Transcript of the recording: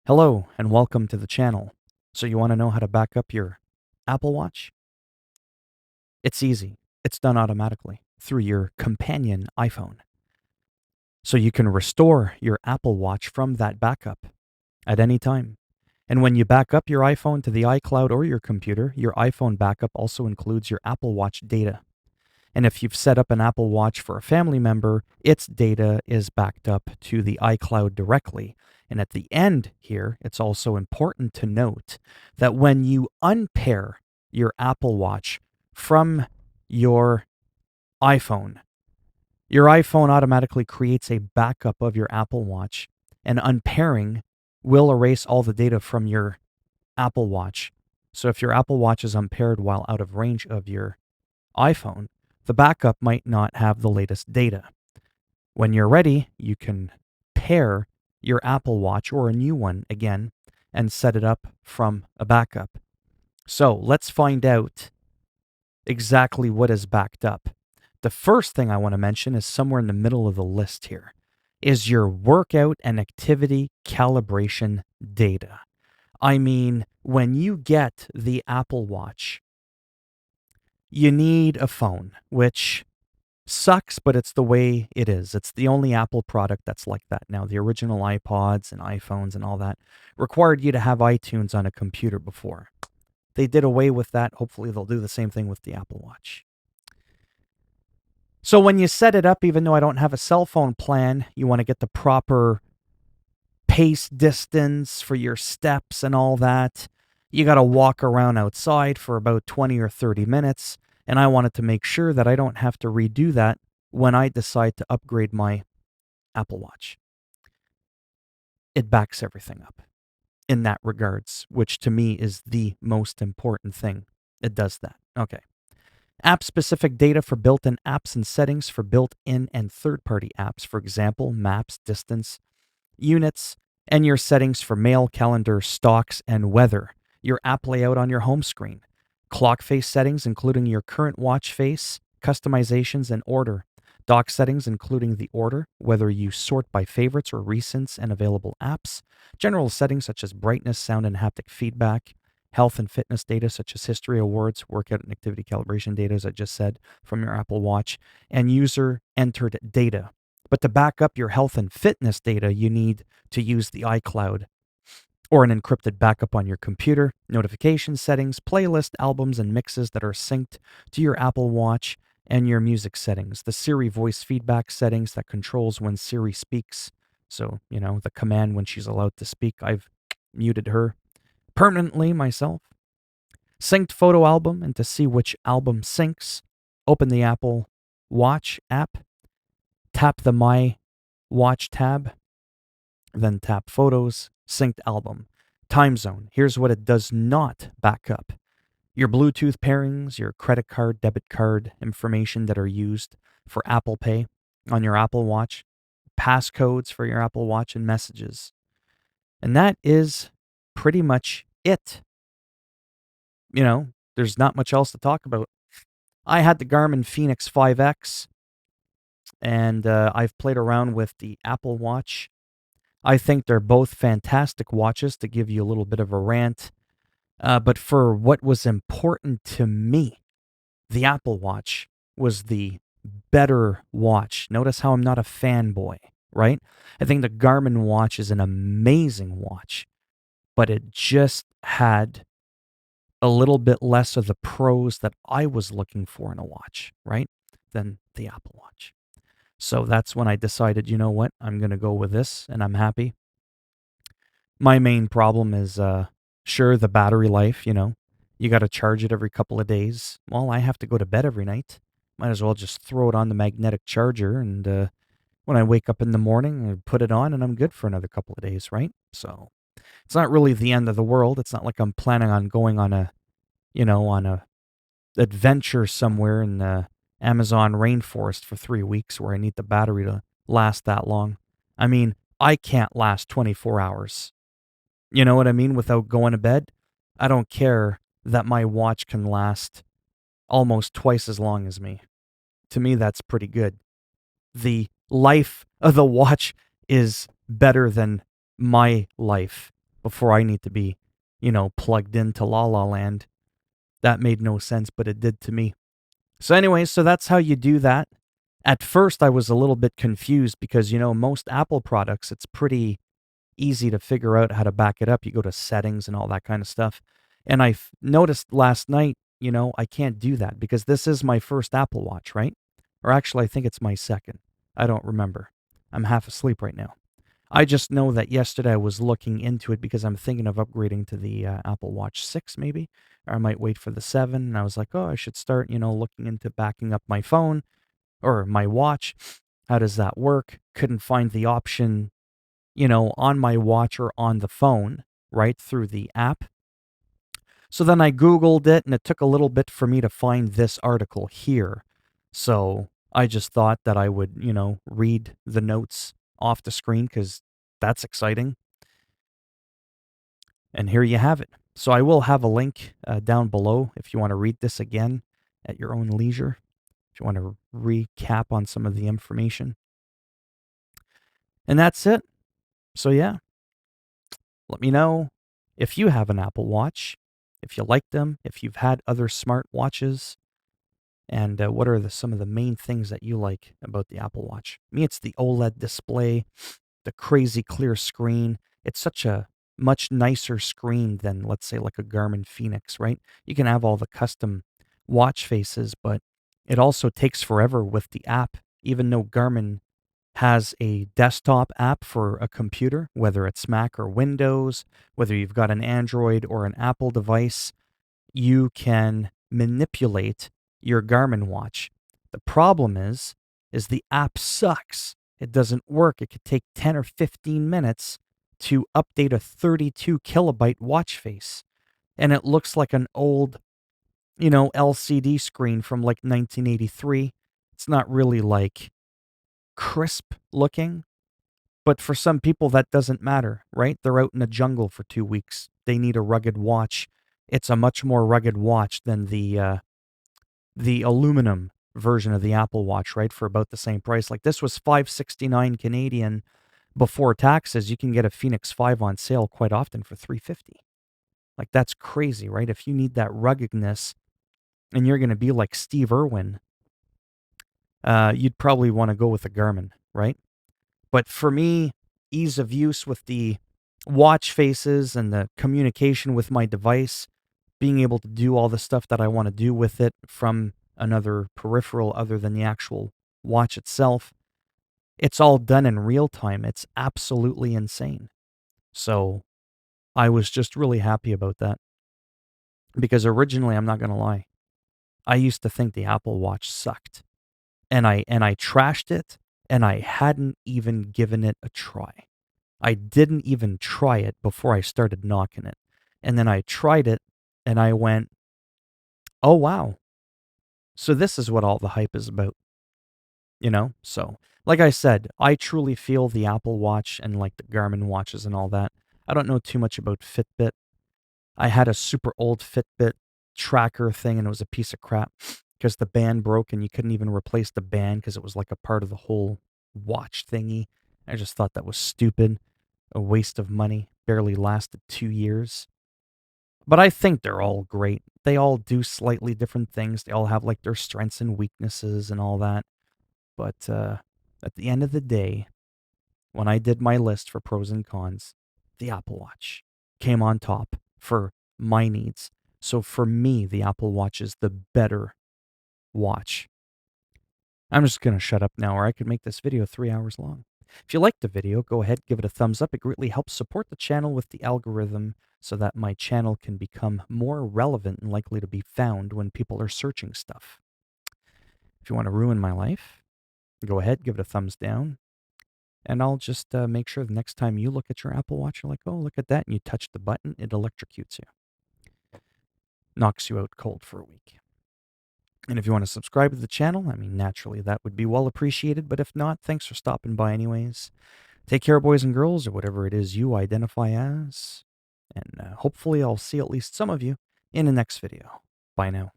Hello and welcome to the channel. So you want to know how to back up your Apple Watch? It's easy. It's done automatically through your companion iPhone. So you can restore your Apple Watch from that backup at any time. And when you back up your iPhone to the iCloud or your computer, your iPhone backup also includes your Apple Watch data. And if you've set up an Apple Watch for a family member, its data is backed up to the iCloud directly. And at the end here, it's also important to note that when you unpair your Apple Watch from your iPhone automatically creates a backup of your Apple Watch, and unpairing will erase all the data from your Apple Watch. So if your Apple Watch is unpaired while out of range of your iPhone, the backup might not have the latest data. When you're ready, you can pair your Apple Watch or a new one again and set it up from a backup. So let's find out exactly what is backed up. The first thing I want to mention is somewhere in the middle of the list here is your workout and activity calibration data. I mean, when you get the Apple Watch, you need a phone, which sucks, but it's the way it is. It's the only Apple product that's like that now. The original iPods and iPhones and all that required you to have iTunes on a computer before. They did away with that. Hopefully they'll do the same thing with the Apple Watch. So when you set it up, even though I don't have a cell phone plan, you want to get the proper pace distance for your steps and all that. You got to walk around outside for about 20 or 30 minutes. And I wanted to make sure that I don't have to redo that when I decide to upgrade my Apple Watch. It backs everything up in that regards, which to me is the most important thing. It does that. Okay. App-specific data for built-in apps and settings for built-in and third-party apps. For example, maps, distance, units, and your settings for mail, calendar, stocks, and weather. Your app layout on your home screen. Clock face settings, including your current watch face, customizations, and order. Dock settings, including the order, whether you sort by favorites or recents and available apps. General settings such as brightness, sound, and haptic feedback. Health and fitness data such as history, awards, workout, and activity calibration data, as I just said, from your Apple Watch. And user-entered data. But to back up your health and fitness data, you need to use the iCloud or an encrypted backup on your computer, notification settings, playlist, albums, and mixes that are synced to your Apple Watch, and your music settings, the Siri voice feedback settings that controls when Siri speaks. So, the command when she's allowed to speak. I've muted her permanently myself. Synced photo album, and to see which album syncs, open the Apple Watch app, tap the My Watch tab, then tap Photos, Synced Album. Time zone. Here's what it does not back up. Your Bluetooth pairings, your credit card, debit card information that are used for Apple Pay on your Apple Watch, passcodes for your Apple Watch, and messages. And that is pretty much it. There's not much else to talk about. I had the Garmin Fenix 5X, and I've played around with the Apple Watch. I think they're both fantastic watches, to give you a little bit of a rant. But for what was important to me, the Apple Watch was the better watch. Notice how I'm not a fanboy, right? I think the Garmin watch is an amazing watch, but it just had a little bit less of the pros that I was looking for in a watch, right, than the Apple Watch. So that's when I decided, you know what, I'm going to go with this, and I'm happy. My main problem is, sure, the battery life, you got to charge it every couple of days. Well, I have to go to bed every night. Might as well just throw it on the magnetic charger, and when I wake up in the morning, I put it on, and I'm good for another couple of days, right? So it's not really the end of the world. It's not like I'm planning on going on a adventure somewhere in the Amazon rainforest for 3 weeks where I need the battery to last that long. I mean, I can't last 24 hours. You know what I mean? Without going to bed. I don't care that my watch can last almost twice as long as me. To me, that's pretty good. The life of the watch is better than my life before I need to be, plugged into La La Land. That made no sense, but it did to me. So anyway, so that's how you do that. At first, I was a little bit confused because, most Apple products, it's pretty easy to figure out how to back it up. You go to settings and all that kind of stuff. And I noticed last night, I can't do that because this is my first Apple Watch, right? Or actually, I think it's my second. I don't remember. I'm half asleep right now. I just know that yesterday I was looking into it because I'm thinking of upgrading to the Apple Watch 6 maybe, or I might wait for the 7. And I was like, oh, I should start, looking into backing up my phone or my watch. How does that work? Couldn't find the option, on my watch or on the phone, right, through the app. So then I Googled it and it took a little bit for me to find this article here. So I just thought that I would, read the notes off the screen because that's exciting. And here you have it. So I will have a link down below if you want to read this again at your own leisure, if you want to recap on some of the information. And that's it. So yeah, let me know if you have an Apple Watch, if you like them, if you've had other smart watches, and what are some of the main things that you like about the Apple Watch. Me, it's the OLED display, the crazy clear screen. It's such a much nicer screen than, let's say, like a Garmin Phoenix, right? You can have all the custom watch faces, but it also takes forever with the app, even though Garmin has a desktop app for a computer, whether it's Mac or Windows, whether you've got an Android or an Apple device, you can manipulate your Garmin watch. The problem is the app sucks. It doesn't work. It could take 10 or 15 minutes to update a 32 kilobyte watch face. And it looks like an old, LCD screen from like 1983. It's not really like crisp looking, but for some people that doesn't matter, right? They're out in the jungle for 2 weeks. They need a rugged watch. It's a much more rugged watch than the aluminum version of the Apple Watch, right? For about the same price. Like this was $569 Canadian before taxes. You can get a Phoenix 5 on sale quite often for $350. Like that's crazy, right? If you need that ruggedness and you're going to be like Steve Irwin, you'd probably want to go with a Garmin, right? But for me, ease of use with the watch faces and the communication with my device, being able to do all the stuff that I want to do with it from another peripheral other than the actual watch itself, it's all done in real time. It's absolutely insane. So I was just really happy about that because originally, I'm not going to lie, I used to think the Apple Watch sucked and I trashed it and I hadn't even given it a try. I didn't even try it before I started knocking it. And then I tried it and I went, oh, wow. So this is what all the hype is about, So, like I said, I truly feel the Apple Watch and like the Garmin watches and all that. I don't know too much about Fitbit. I had a super old Fitbit tracker thing and it was a piece of crap because the band broke and you couldn't even replace the band because it was like a part of the whole watch thingy. I just thought that was stupid, a waste of money, barely lasted 2 years. But I think they're all great. They all do slightly different things. They all have like their strengths and weaknesses and all that. But at the end of the day, when I did my list for pros and cons, the Apple Watch came on top for my needs. So for me, the Apple Watch is the better watch. I'm just going to shut up now, or I could make this video 3 hours long. If you liked the video, go ahead, give it a thumbs up. It greatly helps support the channel with the algorithm so that my channel can become more relevant and likely to be found when people are searching stuff. If you want to ruin my life, go ahead, give it a thumbs down. And I'll just make sure the next time you look at your Apple Watch, you're like, oh, look at that. And you touch the button, it electrocutes you. Knocks you out cold for a week. And if you want to subscribe to the channel, I mean, naturally, that would be well appreciated. But if not, thanks for stopping by anyways. Take care, boys and girls, or whatever it is you identify as. And hopefully I'll see at least some of you in the next video. Bye now.